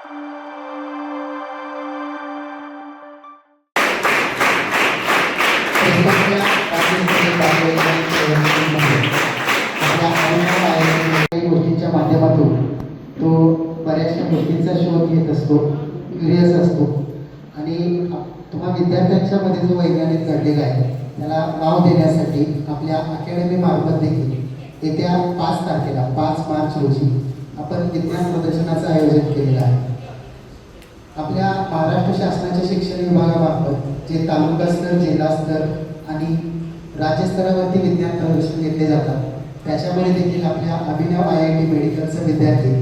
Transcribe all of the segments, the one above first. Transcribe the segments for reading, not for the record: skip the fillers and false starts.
गोष्टींच्या माध्यमातून तो बऱ्याचशा गोष्टींचा शोध घेत असतो, क्युरियस असतो आणि तुम्हा विद्यार्थ्यांच्या मध्ये जो वैज्ञानिक घडलेला आहे त्याला नाव देण्यासाठी आपल्या अकॅडमी मार्फत देखील येत्या 5 तारखेला 5 मार्च रोजी आपण विज्ञान प्रदर्शनाचं आयोजन केलेलं आहे. आपल्या महाराष्ट्र शासनाच्या शिक्षण विभागामार्फत जे तालुका स्तर, जिल्हा स्तर आणि राज्यस्तरावरती विज्ञान प्रदर्शन घेतले जातात त्याच्यामध्ये देखील आपल्या अभिनव IIT मेडिकलचा विद्यार्थी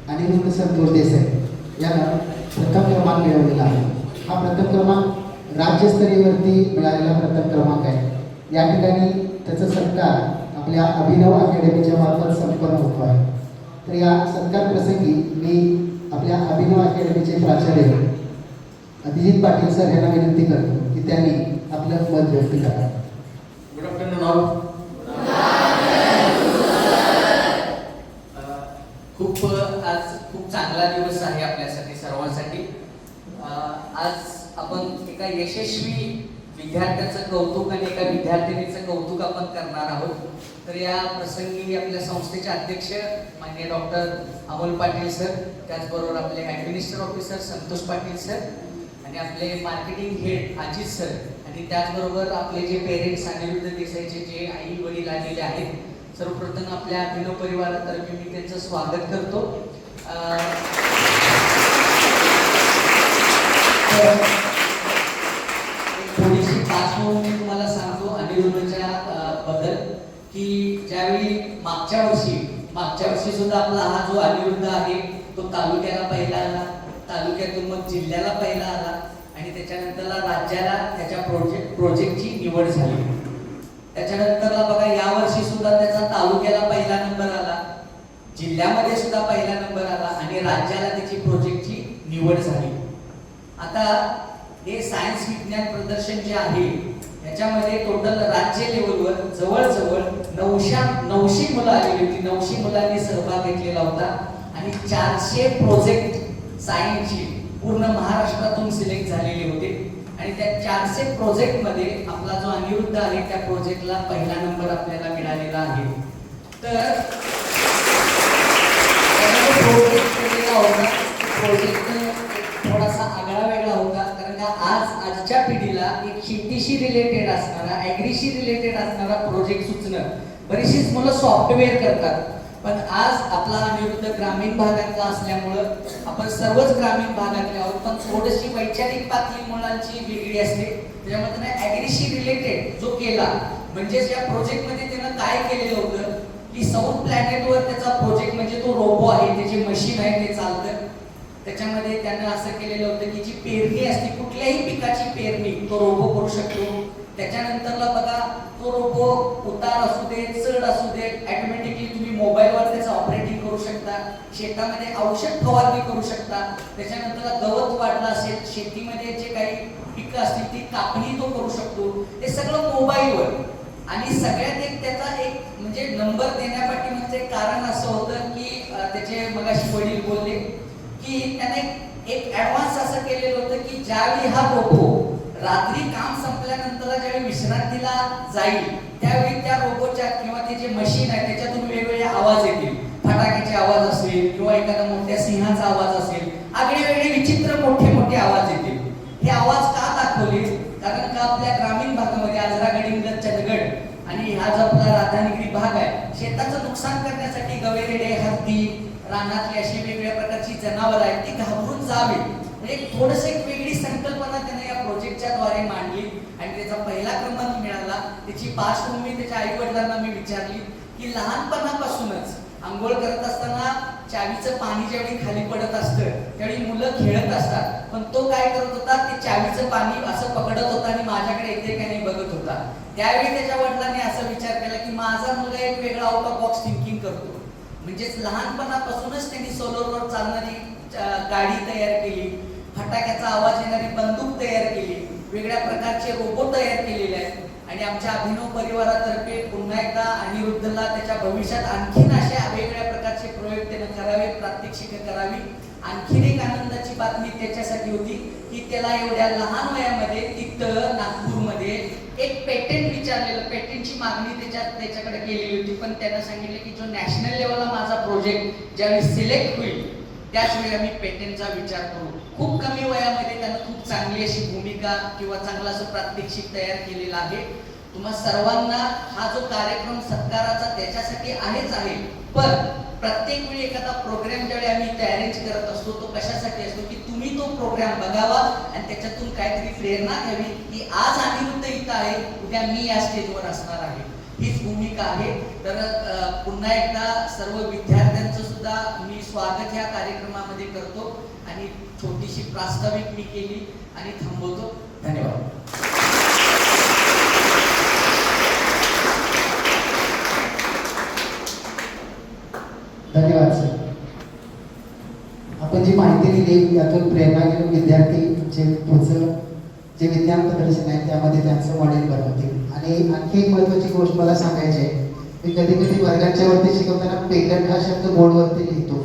अनिरुद्ध संतोष देसाई यानं प्रथम क्रमांक मिळवलेला आहे. हा प्रथम क्रमांक राज्यस्तरीयवरती मिळालेला प्रथम क्रमांक आहे. या ठिकाणी त्याचा सत्कार आपल्या अभिनव अकॅडमीच्या मार्फत संपन्न होतो आहे. तर या सत्कार प्रसंगी मी आपल्या अभिनव अकॅडमीचे प्राचार्य अभिजित पाटील सर यांना विनंती करतो की त्यांनी आपलं मत व्यक्त करावं. Good afternoon all. आज खूप चांगला दिवस आहे आपल्यासाठी सर्वांसाठी. आज आपण एका यशस्वी विद्यार्थ्याचं कौतुक आणि एका विद्यार्थिनीचं कौतुक आपण करणार आहोत. तर या प्रसंगी आपल्या संस्थेचे अध्यक्ष माननीय डॉक्टर अमोल पाटील सर, त्याचबरोबर आपले administer officer Santosh Patil sir आणि आपले मार्केटिंग हेड अजित सर आणि त्याचबरोबर आपले जे पेरेंट्स अनिरुद्ध देसाईचे जे आई वडील आलेले आहेत, सर्वप्रथम आपल्या अभिनव परिवारातर्फे मी त्यांचं स्वागत करतो. थोडीशी पार्श्वभूमी मी तुम्हाला सांगतो अनिरुद्धच्या बद्दल की ज्यावेळी मागच्या वर्षी सुद्धा आपला हा जो अनिरुद्ध आहे तो तालुक्याला पहिला आला, तालुक्यातून मग जिल्ह्याला पहिला आला आणि त्याच्यानंतरला राज्याला त्याच्या प्रोजेक्टची निवड झाली. त्याच्यानंतरला बघा या वर्षी सुद्धा त्याचा तालुक्याला पहिला नंबर आला, जिल्ह्यामध्ये सुद्धा पहिला नंबर आला आणि राज्याला त्याची प्रोजेक्टची निवड झाली. आता हे सायन्स विज्ञान प्रदर्शन जे आहे त्याच्यामध्ये टोटल राज्य लेवलवर जवळजवळ 900 मुलं आलेली होती. 900 मुलांनी सहभाग घेतलेला होता आणि 400 प्रोजेक्ट सायन्सची पूर्ण महाराष्ट्रातून सिलेक्ट झालेले होते आणि त्या 400 प्रोजेक्ट मध्ये आपला जो अनिरुद्ध आहे त्या प्रोजेक्टला पहिला नंबर आपल्याला मिळालेला आहे. तर प्रोजेक्ट थोडासा आगळा वेगळा होता कारण का आजच्या पिढीला एक शेतीशी रिलेटेड असणारा, ॲग्रीशी रिलेटेड असणारा प्रोजेक्ट सुचणं. बरीचशीच मुलं सॉफ्टवेअर करतात पण आज आपला अनिरुद्ध ग्रामीण भागातला असल्यामुळं आपण सर्वच ग्रामीण भागातले आहोत पण थोडीशी वैचारिक पातळी मुलांची वेगळी असते. त्याच्यामध्ये त्याने ॲग्रीशी रिलेटेड जो केला म्हणजेच या प्रोजेक्टमध्ये त्यानं काय केलेलं होतं की साऊथ प्लॅनेटवर त्याचा प्रोजेक्ट म्हणजे तो रोबो आहे, त्याचे मशीन आहे, ते चालतं. त्याच्यामध्ये त्यानं असं केलेलं होतं की जी पेरणी असते कुठल्याही पिकाची पेरणी तो रोबो करू शकतो. त्याच्यानंतरला बघा तो रोबो उतार असू दे, चढ असू दे, ऑटोमॅटिकली तुम्ही मोबाईलवर त्याचं ऑपरेटिंग करू शकता. शेतामध्ये औषध फवारणी करू शकता. त्याच्यानंतर गवत वाढलं असेल, शेतीमध्ये जे काही पिकं असतील ती कापणी तो करू शकतो. हे सगळं मोबाईलवर. आणि सगळ्यात एक त्याचा एक म्हणजे नंबर देण्यापाठीमागचं एक कारण असं होतं की त्याचे मगाशी वडील बोलले की त्याने एक ऍडव्हान्स असं केलेलं होतं की ज्यावेळी हा रोबो रात्री काम संपल्यानंतर ज्यावेळी विश्रांतीला जाईल त्यावेळी त्या रोबोच्या किंवा ते जे मशीन आहे त्याच्यातून वेगवेगळे आवाज येतील. फटाक्याचे आवाज असेल किंवा एखाद्या मोठ्या सिंहाचा आवाज असेल, आगळे विचित्र मोठे आवाज येतील. हे आवाज का दाखवले? कारण का आपल्या ग्रामीण भागामध्ये आजरा गडिंगज चंदगड आणि हा जो आपला राधानगरी भाग आहे शेताचं नुकसान करण्यासाठी गवेरेडे, हत्ती, रानातली अशी वेगवेगळ्या प्रकारची जनावर आहेत ती घाबरून जावी म्हणजे थोडस एक वेगळी संकल्पना त्याने या प्रोजेक्टच्या द्वारे मांडली आणि त्याचा पहिला क्रमांक मिळाला. त्याची पार्श्वभूमी त्याच्या आई वडिलांना मी विचारली की लहानपणापासूनच आंघोळ करत असताना चावीचं पाणी ज्यावेळी खाली पडत असतं त्यावेळी मुलं खेळत असतात पण तो काय करत होता ते चावीचं पाणी असं पकडत होता आणि माझ्याकडे येते का नाही बघत होता. त्यावेळी त्याच्या वडिलांनी असा विचार केला की माझा मुलगा एक वेगळा आउट ऑफ बॉक्स थिंकिंग करतो. म्हणजेच लहानपणापासूनच त्यांनी सोलरवर चालणारी गाडी तयार केली, फटाक्याचा आवाज येणारी बंदूक तयार केली, वेगळ्या प्रकारचे रोबो तयार केलेले आहेत आणि आमच्या अभिनव परिवारातर्फे पुन्हा एकदा अनिरुद्धला त्याच्या भविष्यात आणखीन अशा वेगवेगळ्या प्रकारचे प्रकारचे प्रयोग त्यानं करावे, प्रात्यक्षिकं करावी. आणखीन एक आनंदाची बातमी त्याच्यासाठी होती की त्याला एवढ्या लहान वयामध्ये तिथं नागपूरमध्ये एक पेटंट विचारलेलं, पेटंटची मागणी त्याच्याकडे केलेली होती. पण त्यानं सांगितलं की जो नॅशनल लेवलला माझा प्रोजेक्ट ज्यावेळी सिलेक्ट होईल त्याचवेळी आम्ही पेटंटचा विचार करू. खूप कमी वयामध्ये त्यानं खूप चांगली अशी भूमिका किंवा चांगलं असं प्रात्यक्षिक तयार केलेलं आहे. तुम्हा सर्वांना हा जो कार्यक्रम सत्काराचा त्याच्यासाठी आहेच आहे, पण प्रत्येक वेळी एखादा प्रोग्राम ज्यावेळी आम्ही इथे अरेंज करत असतो तो कशासाठी असतो की तुम्ही तो प्रोग्राम बघावा आणि त्याच्यातून काहीतरी प्रेरणा घ्यावी की आज अनिरुद्ध इथं आहे, उद्या मी या स्टेजवर असणार आहे, हीच भूमिका आहे. तर पुन्हा एकदा सर्व विद्यार्थ्यांचं सुद्धा मी स्वागत ह्या कार्यक्रमामध्ये करतो आणि छोटीशी प्रास्ताविक मी केली आणि थांबवतो. धन्यवाद. धन्यवाद सर. आपण जी माहिती दिली यातून प्रेरणा घेऊन विद्यार्थी जे पुढचं जे विज्ञान प्रदर्शन आहे त्यामध्ये त्यांचं मॉडेल बनवतील. आणि आणखी एक महत्त्वाची गोष्ट मला सांगायची आहे की कधी कधी वर्गाच्या वरती शिकवताना पेटंट हा शब्द बोर्डवरती लिहितो.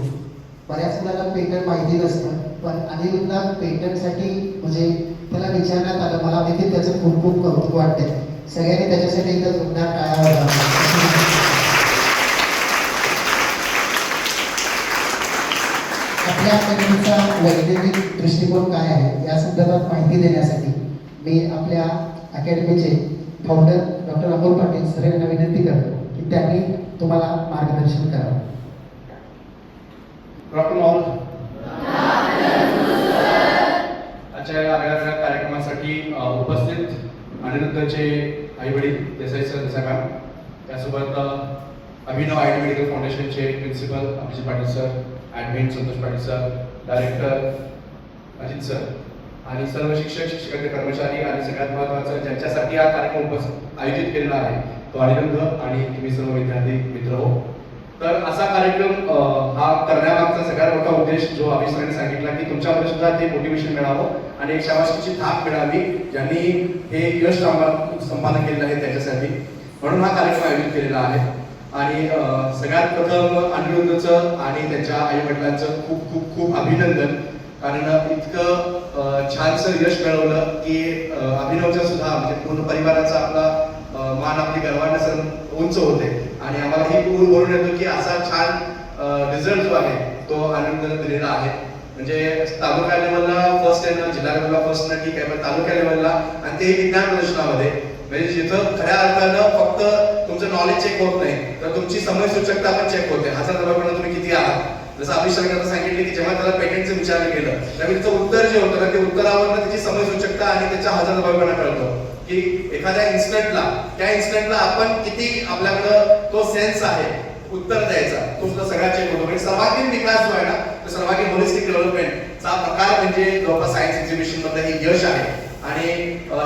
बऱ्याच मुलांना पेटंट माहिती नसतं, पण अनिरुद्धला पेटंटसाठी म्हणजे त्याला विचारण्यात आलं. मला देखील त्याचं खूप खूप कौतुक वाटते. सगळ्यांनी त्याच्यासाठी एकदा जोरदार टाळ्या वाजवा. आपल्या अकॅडमीचा वैज्ञानिक दृष्टिकोन काय आहे या संदर्भात माहिती देण्यासाठी मी आपल्या अकॅडमीचे founder doctor Amol Patil sir यांना विनंती करतो की त्यांनी तुम्हाला मार्गदर्शन करावं. डॉक्टर मॉल आजच्या या वेगळ्या कार्यक्रमासाठी उपस्थित अनिरुद्धचे आई वडील देसाई सर, देसाई मॅम, त्यासोबत अभिनव आय टी मेडिकल फाउंडेशनचे principal Abhijit Patil sir, admin Santosh Patil sir, director Ajit sir आणि सर्व शिक्षक, शिक्षकाचे कर्मचारी आणि सगळ्यात महत्त्वाचं ज्यांच्यासाठी हा कार्यक्रम आयोजित केलेला आहे तो अनिरुद्ध आणि तुम्ही सर्व विद्यार्थी मित्र हो. तर असा कार्यक्रम हा करण्यामागचा सगळ्यात मोठा उद्देश जो अभिजित सरांनी सांगितला की तुमच्यामध्ये सुद्धा ते मोटिवेशन मिळावं आणि एक शाबासकीची थाप मिळावी ज्यांनी हे यश संपादन केलेलं आहे त्याच्यासाठी, म्हणून हा कार्यक्रम आयोजित केलेला आहे. आणि सगळ्यात प्रथम अनिरुद्धचं आणि त्याच्या आई वडिलांचं खूप खूप खूप अभिनंदन, कारण इतकं छानसं यश मिळवलं की अभिनवचा सुद्धा म्हणजे पूर्ण परिवाराचा आपला मान आपली गर्वाने सर उंच होते आणि आम्हाला ही पूर्ण भरून येतो की असा छान रिझल्ट जो आहे तो अनिरुद्धने दिलेला आहे. म्हणजे तालुका लेवलला फर्स्ट आहे, जिल्हा लेवलला फर्स्ट नाही ठीक आहे, पण तालुका लेवलला आणि ते विज्ञान प्रदर्शनामध्ये म्हणजे जिथं खऱ्या अर्थानं फक्त तुमचं नॉलेज चेक होत नाही तर तुमची समयसूचकता पण चेक होते. हजरजबाबीपणा तुम्ही किती आहात. जसं अभिषेकांना सांगितले की जेव्हा त्याला पेटंटचं विचारलं गेलं त्यावेळी त्याचं उत्तर जे होतं ना ते उत्तरावरनं त्याची समयसूचकता आणि त्याचा हजरजबाबीपणा कळतो की एखाद्या इन्स्टंटला त्या इन्स्टंटला आपण किती आपल्याकडं तो सेन्स आहे उत्तर द्यायचा तो सुद्धा सगळ्यात चेक होतो. म्हणजे सर्वांगीण विकास जो आहे ना तो सर्वांगीण होलिस्टिक डेव्हलपमेंटचा प्रकार म्हणजे जवळपास सायन्स एक्झिबिशन मधलं हे यश आहे आणि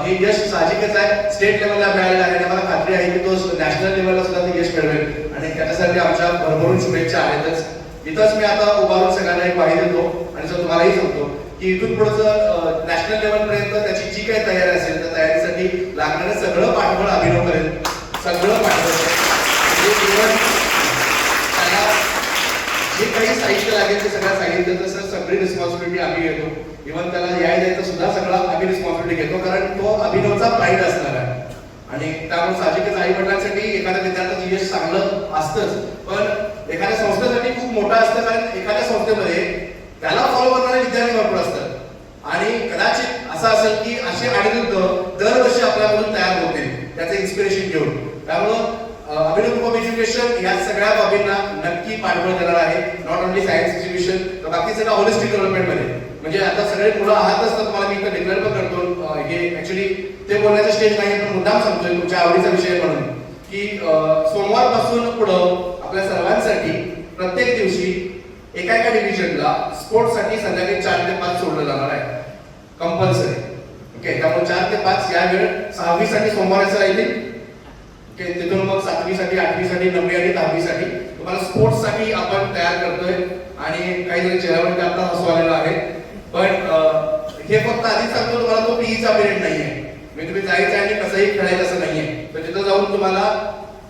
हे यश साहजिकच आहे स्टेट लेवलला मिळालेलं आहे आणि मला खात्री आहे की तो नॅशनल लेवलला सुद्धा ते यश मिळवेल आणि त्याच्यासाठी आमच्या भरभरून शुभेच्छा आहेतच. इथंच मी आता उभारून सगळ्यांना एक वाही देतो आणि जर तुम्हालाही सांगतो की इथून पुढचं नॅशनल लेवल पर्यंत त्याची जी काही तयारी असेल त्या तयारीसाठी लागणारे सगळं पाठबळ अभिनव करेल, सगळं पाठबळ त्याला जे काही साहित्य लागेल ते सगळं साहित्याचं सर सगळी रिस्पॉन्सिबिलिटी आम्ही घेतो. इव्हन त्याला याय द्यायचं सुद्धा सगळं आम्ही रिस्पॉन्सिबिलिटी घेतो कारण तो अभिनवचा प्राईड असणार आहे आणि त्यामुळे साहजिकच आई वडिलांसाठी एखाद्या विद्यार्थ्याचं यश चांगलं असतंच पण एखाद्या संस्थेसाठी खूप मोठं असतं कारण एखाद्या संस्थेमध्ये त्याला फॉलो करणारे विद्यार्थी भरपूर असतात आणि कदाचित असं असेल की असे अनिरुद्ध दरवर्षी आपल्यामधून तयार होते त्याचं इन्स्पिरेशन घेऊन. त्यामुळं अभिनव ग्रुप ऑफ एज्युकेशन या सगळ्या बाबींना नक्की पाठबळ देणार आहे. नॉट ओनली सायन्स एक्झिबिशन तर बाकी सगळं होलिस्टिक डेव्हलपमेंट मध्ये म्हणजे आता सगळे मुलं आहातच तर तुम्हाला मी इथं डिक्लेअर पण करतो हे ऍक्च्युली ते बोलण्याचं स्टेज नाही पण मुद्दाम सांगतोय तुमच्या आवडीचा विषय म्हणून की सोमवारपासून पुढं आपल्या सर्वांसाठी प्रत्येक दिवशी एका डिव्हिजनला स्पोर्ट्ससाठी संध्याकाळी 4 ते 5 सोडलं जाणार आहे कंपल्सरी. ओके त्यामुळे 4 ते 5 या वेळ 6वी साठी सोमवारचं राहील. ओके तिथून मग 7वी साठी 8वी साठी 9वी आणि 10वी साठी तुम्हाला स्पोर्ट्स साठी आपण तयार करतोय आणि काही जरी चेहऱ्यावरती आपला हसू आलेला आहे पण हे फक्त आधीच सांगतो तुम्हाला तो पीईचा पिरियड नाहीये म्हणजे तुम्ही जायचं आणि कसंही खेळायचं असं नाहीये. तर तिथं जाऊन तुम्हाला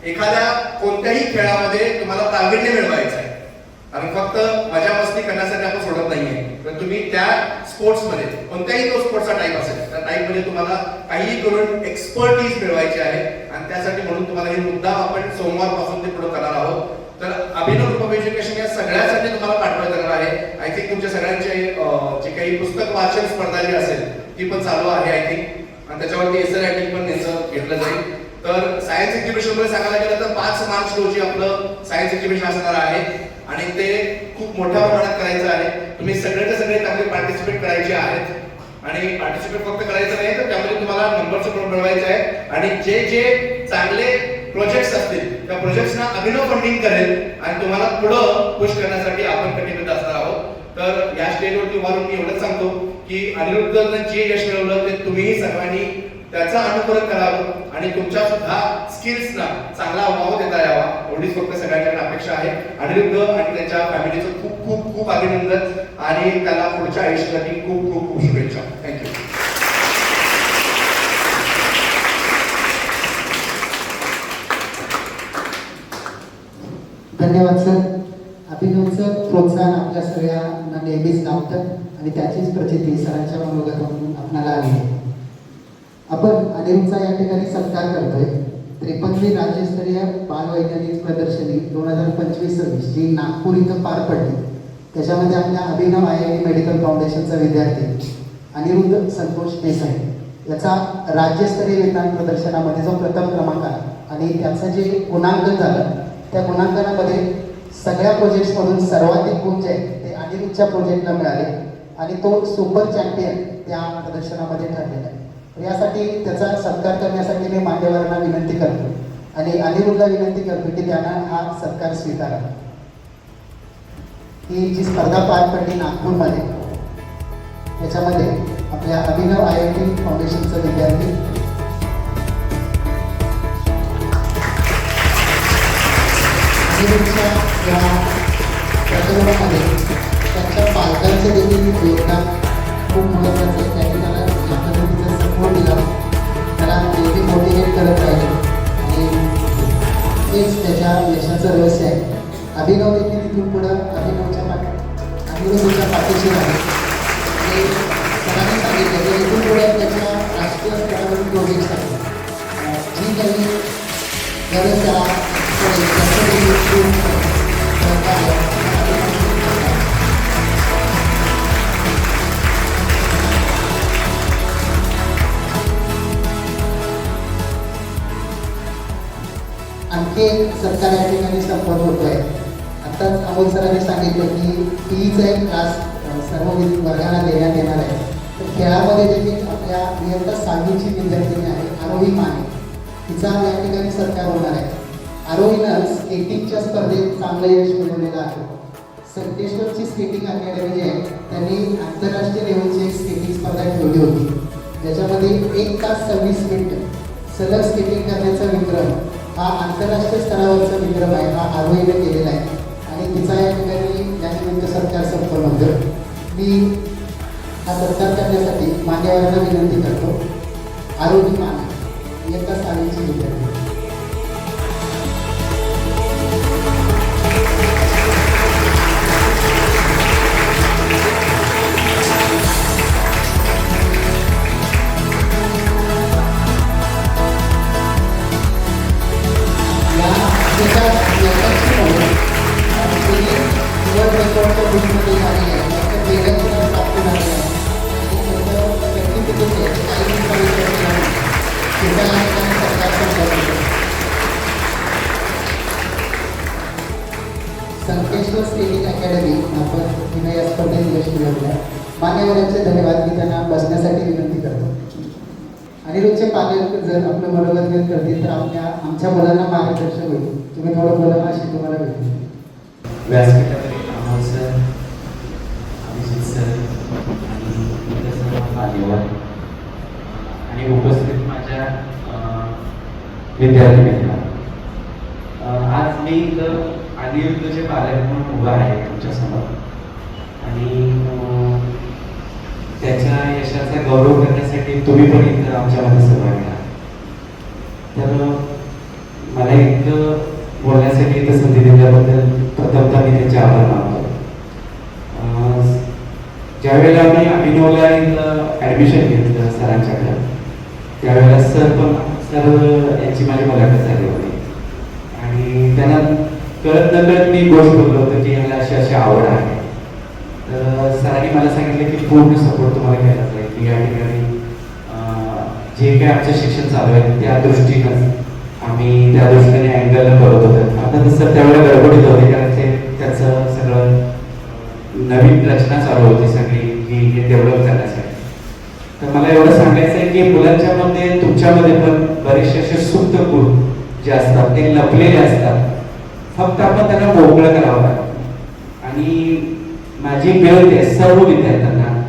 एखाद्या कोणत्याही खेळामध्ये तुम्हाला प्रावीण्य मिळवायचं आहे कारण फक्त मजा मस्ती करण्यासाठी आपण सोडत नाहीये, तर तुम्ही त्या स्पोर्ट्समध्ये कोणत्याही तो स्पोर्ट्सचा टाईप असेल त्या टाईपमध्ये तुम्हाला काहीही करून एक्सपर्टीज मिळवायची आहे आणि त्यासाठी म्हणून तुम्हाला हे मुद्दाम आपण सोमवारपासून ते पुढे करणार आहोत. तर अभिनव ग्रुप ऑफ एज्युकेशन या सगळ्यासाठी तुम्हाला पाठवण्यात येणार आहे. आय थिंक तुमच्या सगळ्यांचे जे काही पुस्तक वाचन स्पर्धा जी असेल ती पण चालू आहे आय थिंक, आणि त्याच्यावरती एसर रायटिंग पण त्यांचं घेतलं जाईल. तर सायन्स एक्झिबिशन मध्ये सांगायला गेलं तर 5 मार्च रोजी आपलं सायन्स एक्झिबिशन असणार आहे आणि ते खूप मोठ्या प्रमाणात करायचं आहे. तुम्ही सगळेचे सगळे त्यामध्ये पार्टिसिपेट करायचे आहेत आणि पार्टिसिपेट फक्त करायचं नाही तर त्यामध्ये तुम्हाला नंबरचं पण मिळवायचं आहे आणि जे जे चांगले प्रोजेक्ट्स असतील त्या प्रोजेक्ट्सना अभिनव फंडिंग करेल आणि तुम्हाला पुढं पुश करण्यासाठी आपण कटिबद्ध असणार आहोत. तर या स्टेजवरती उभारून मी एवढंच सांगतो की अनिरुद्धनं जे यश मिळवलं ते तुम्हीही सर्वांनी त्याचा अनुकरण करावं आणि तुमच्या सुद्धा स्किल्सना चांगला वाव देता यावा एवढीच फक्त सगळ्यांकडे अपेक्षा आहे. अनिरुद्ध आणि त्यांच्या फॅमिलीचं खूप खूप खूप अभिनंदन आणि त्याला पुढच्या आयुष्यासाठी खूप खूप खूप शुभेच्छा. थँक्यू. धन्यवाद सर. अभिनवचं प्रोत्साहन आपल्या सगळ्यांना नेहमीच लाभतं आणि त्याचीच प्रचिती सरांच्या मनोगतातून आपणाला आली आहे. आपण अनिरुद्धचा या ठिकाणी सत्कार करतोय. 53वी राज्यस्तरीय बालवैज्ञानिक प्रदर्शनी 2025-26 जी नागपूर इथं पार पडली त्याच्यामध्ये आपल्या अभिनव IIT मेडिकल फाउंडेशनचा विद्यार्थी अनिरुद्ध संतोष देसाई याचा राज्यस्तरीय विज्ञान प्रदर्शनामध्ये जो प्रथम क्रमांक आला आणि त्याचं जे गुणांकन झालं त्या गुणांकनामध्ये सगळ्या प्रोजेक्ट्समधून सर्वाधिक गुण जे आहेत ते अनिरुद्धच्या प्रोजेक्टला मिळाले आणि तो सुपर चॅम्पियन त्या प्रदर्शनामध्ये ठरलेला आहे. यासाठी त्याचा सत्कार करण्यासाठी मी मान्यवरांना विनंती करतो आणि अनिरुद्धला विनंती करतो की त्यांना हा सत्कार स्वीकारावा. ही जी स्पर्धा पार पडली नागपूरमध्ये त्याच्यामध्ये आपल्या अभिनव IIT फाउंडेशनचा विद्यार्थी अनिरुद्धच्या या प्रकरणामध्ये त्यांच्या पालकांचे देखील योगदान खूप महत्त्वाचं आहे. त्यांनी त्याला या पद्धतीचा सपोर्ट दिला, त्याला नेहमी मोटिवेट करत राहिले आणि हेच त्याच्या यशाचं रहस्य आहे. अभिनव देखील इथून पुढं अनिरुद्धच्या पाठीशी राहिले आणि सरांनी सांगितलं की इथून पुढे त्याच्या राष्ट्रीय स्तरावरील प्रोजेक्ट्स आहेत जी काही गरज आणखी एक सत्कार या ठिकाणी संपन्न होतो आहे. आत्ताच अमोल सरांनी सांगितलं की PEचा एक क्लास सर्व वर्गाला देण्यात येणार आहे. तर खेळामध्ये देखील आपल्या इयत्ता 6वीची विद्यार्थिनी आहे आरोही माने, तिचा या ठिकाणी सत्कार होणार आहे. आरोहीनं स्केटिंगच्या स्पर्धेत चांगलं यश मिळवलेलं आहे. संकेश्वरची स्केटिंग अकॅडमी जी आहे त्यांनी आंतरराष्ट्रीय लेवलची एक स्केटिंग स्पर्धा ठेवली होती ज्याच्यामध्ये 1 तास 26 मिनिटं सलग स्केटिंग करण्याचा विक्रम हा आंतरराष्ट्रीय स्तरावरचा विक्रम आहे, हा आरोहीने केलेला आहे आणि तिचा या ठिकाणी यानिमित्त सत्कार संपन्न होतो. मी हा सत्कार करण्यासाठी मान्यवरांना विनंती करतो. आरोही माने इयत्ता 6वीची विद्यार्थी. संकेश्वर स्केटिंग अकॅडमी आपण तिने या स्पर्धेत यश मिळवलं आहे. मान्यवरांचे धन्यवाद. मी त्यांना बसण्यासाठी विनंती करतो. अनिरुद्धचे पालक जर आपलं मनोगत व्यक्त करतील तर आमच्या मुलांना मार्गदर्शन होईल. तुम्ही थोडं बोला अशी तुम्हाला भेटेल. व्यासपीठावरील अमोल सर, अभिजित सर आणि इतर सर्व मान्यवर आणि उपस्थित माझ्या विद्यार्थी मित्रांनो, आज मी इथं अनिरुद्धचे पालक म्हणून उभा आहे तुमच्यासमोर आणि त्याच्या यशाचा गौरव करण्यासाठी तुम्ही पण इथं आमच्यामध्ये सहभागी आहात. तर मला इथं बोलण्यासाठी इथं संधी दिल्याबद्दल प्रथमतः मी त्यांचे आभार मानतो. ज्यावेळेला मी अभिनवला ॲडमिशन घेतलं सरांच्याकडं, त्यावेळेला सर यांची माझी मुलाखत झाली होती आणि त्यांना कळत नकळत मी गोष्ट बोललो होतं की ह्याला अशी अशी आवड आहे. तर सरांनी मला सांगितलं की पूर्ण सपोर्ट तुम्हाला केला जाईल, की या ठिकाणी जे काही आमचं शिक्षण चालू आहे त्या दृष्टीनं आम्ही त्या दृष्टीने अँगलनं करत होतो. आता तसं त्यावेळेला गडबडीत होते कारण ते त्याचं सगळं नवीन रचना चालू होती सगळी की हे डेव्हलप करण्यासाठी. तर मला एवढं सांगायचं आहे की मुलांच्या मध्ये तुमच्यामध्ये पण बरेचसे असे सुप्त गुण जे असतात ते लपलेले असतात, फक्त आपण त्यांना मोकळं करावं लागतं. आणि माझी मिळते सर्व विद्यार्थ्यांना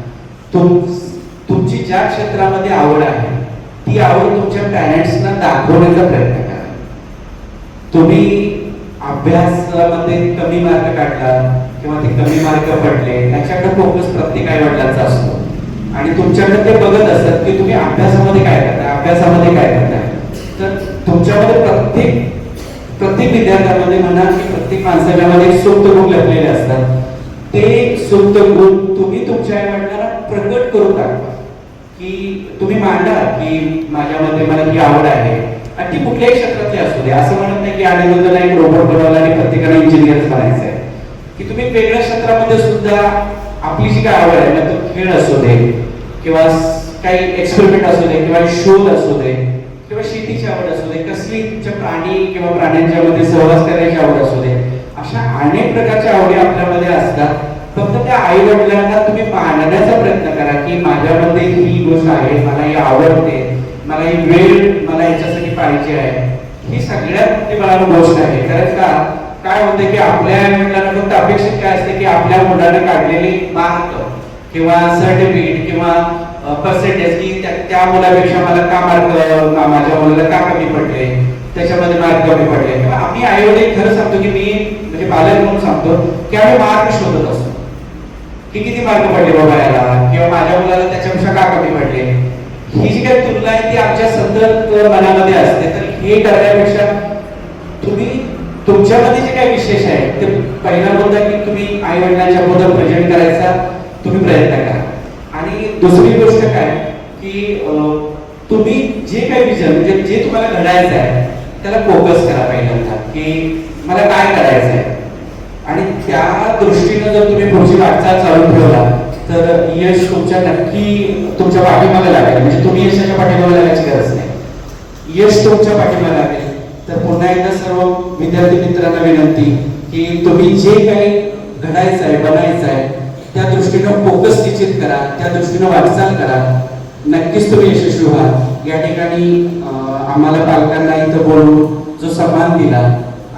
तुमची ज्या क्षेत्रामध्ये आवड आहे ती आवड तुमच्या पॅरेंट्सना दाखवण्याचा प्रयत्न करा. तुम्ही अभ्यासामध्ये कमी मार्क काढला किंवा ते कमी मार्क पडले त्याच्याकडे फोकस प्रत्येक आई वडिलांचा असतो आणि तुमच्याकडे ते बघत असतात की तुम्ही अभ्यासामध्ये काय करताय, अभ्यासामध्ये काय करताय. तर तुमच्यामध्ये प्रत्येक विद्यार्थ्यामध्ये म्हणा की प्रत्येक माणसाच्या मध्ये सुप्त गुण लपलेले असतात. ते सुप्त गुण तुम्ही तुमच्या आई वडिलांना प्रकट करून दाखवा, की तुम्ही मांडा की माझ्यामध्ये मला ही आवड आहे आणि ती कुठल्याही क्षेत्रातली असू दे. असं म्हणत नाही की अनिरुद्धला एक रोबोट बनवला आणि प्रत्येकाला इंजिनियरच बनायचं आहे, की तुम्ही वेगळ्या क्षेत्रामध्ये सुद्धा आपली जी काय आवड आहे ना, तो खेळ असू दे किंवा काही एक्सपेरिमेंट असू दे किंवा शोध असू दे किंवा शेतीची आवड असू दे, कसली तुमच्या प्राणी किंवा प्राण्यांच्या मध्ये सहवास करण्याची आवड असू दे, अशा अनेक प्रकारच्या आवडी आपल्यामध्ये असतात. फक्त त्या आई वडिलांना तुम्ही मांडण्याचा प्रयत्न करा की माझ्यामध्ये ही गोष्ट आहे, मला ही आवडते, मला ही वेळ मला याच्यासाठी पाहिजे आहे. ही सगळ्यात मोठी मला गोष्ट आहे. कारण का काय होते की आपल्या आई वडिलांना फक्त अपेक्षित काय असते की आपल्या मुलाने काढलेली मार्क किंवा सर्टिफिकेट किंवा पर्सेंटेज की त्या मुलापेक्षा मला का मार्क, माझ्या मुलाला का कमी पडले, त्याच्यामध्ये मार्क कमी पडले. किंवा आम्ही आई वडील खरं सांगतो की मी म्हणजे पालक म्हणून सांगतो की आम्ही मार्क शोधत असतो की किती मार्क पडले बाबा याला किंवा माझ्या मुलाला त्याच्यापेक्षा का कमी पडले. ही जी काही तुलना आहे ती आमच्या सतत मनामध्ये असते. तर हे करण्यापेक्षा तुम्ही तुमच्यामध्ये जे काही विशेष आहे ते पहिला मुद्दा की तुम्ही आई वडिलांच्या बद्दल प्रेझेंट करायचा तुम्ही प्रयत्न करा. आणि दुसरी गोष्ट काय की तुम्ही जे काही विजन म्हणजे जे तुम्हाला घडायचं आहे त्याला फोकस करा पहिल्यांदा की मला काय करायचं आहे. आणि त्या दृष्टीने जर तुम्ही पुढची वाटचाल चालू ठेवला तर यश तुमच्या नक्की तुमच्या पाठीमागे लागेल. म्हणजे तुम्ही यशाच्या पाठीमागे लागायची गरज नाही, यश तुमच्या पाठीमागे लागेल. तर पुन्हा एकदा सर्व विद्यार्थी मित्रांना विनंती की तुम्ही जे काही घडायचं आहे बनायचं आहे त्या दृष्टीनं फोकस निश्चित करा, त्या दृष्टीनं वाटचाल करा, नक्कीच तुम्ही यशस्वी व्हाल. या ठिकाणी आम्हाला पालकांना इथं बोलून जो सन्मान दिला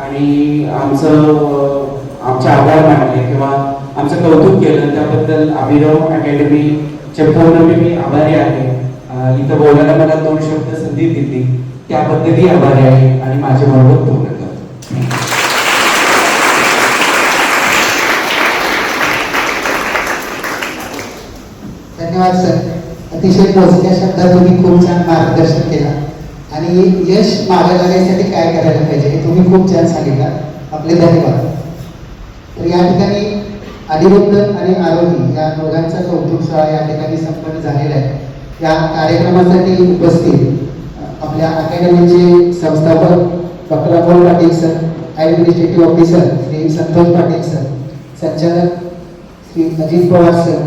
आणि आमचे आभार मानले किंवा आमचं कौतुक केलं त्याबद्दल अभिनव अकॅडमीचे पूर्ण मी आभारी आहे. इथं बोलायला मला 2 शब्द संधी दिली त्याबद्दलही आभारी आहे आणि माझे मनोगत पूर्ण करतो. धन्यवाद सर. अतिशय मोजक्या शब्दात तुम्ही खूप छान मार्गदर्शन केलं आणि यश मागे लागण्यासाठी काय करायला पाहिजे हे तुम्ही खूप छान सांगितलं. आपले धन्यवाद. तर या ठिकाणी अनिरुद्ध आणि आरोही या दोघांचा कौतुक सोहळा या ठिकाणी संपन्न झालेला आहे. या कार्यक्रमासाठी उपस्थित आपल्या अकॅडमीचे संस्थापक doctor Amol Patil sir, administrative officer Shri Santosh Patil sir, संचालक श्री अजित पवार सर,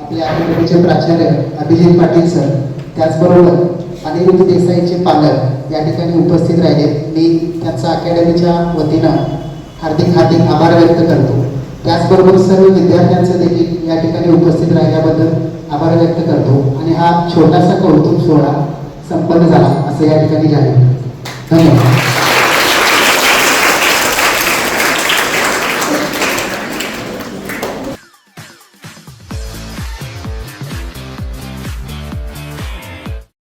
आपल्या अकॅडमीचे प्राचार्य अभिजित पाटील सर, त्याचबरोबर अनिरुद्ध देसाईचे पालक या ठिकाणी उपस्थित राहिले. मी त्यांचा अकॅडमीच्या वतीनं हार्दिक आभार व्यक्त करतो. त्याचबरोबर सर्व विद्यार्थ्यांचं देखील या ठिकाणी उपस्थित राहिल्याबद्दल आभार व्यक्त करतो आणि हा छोटासा कौतुक सोहळा संपन्न झाला असं या ठिकाणी जाहीर. धन्यवाद.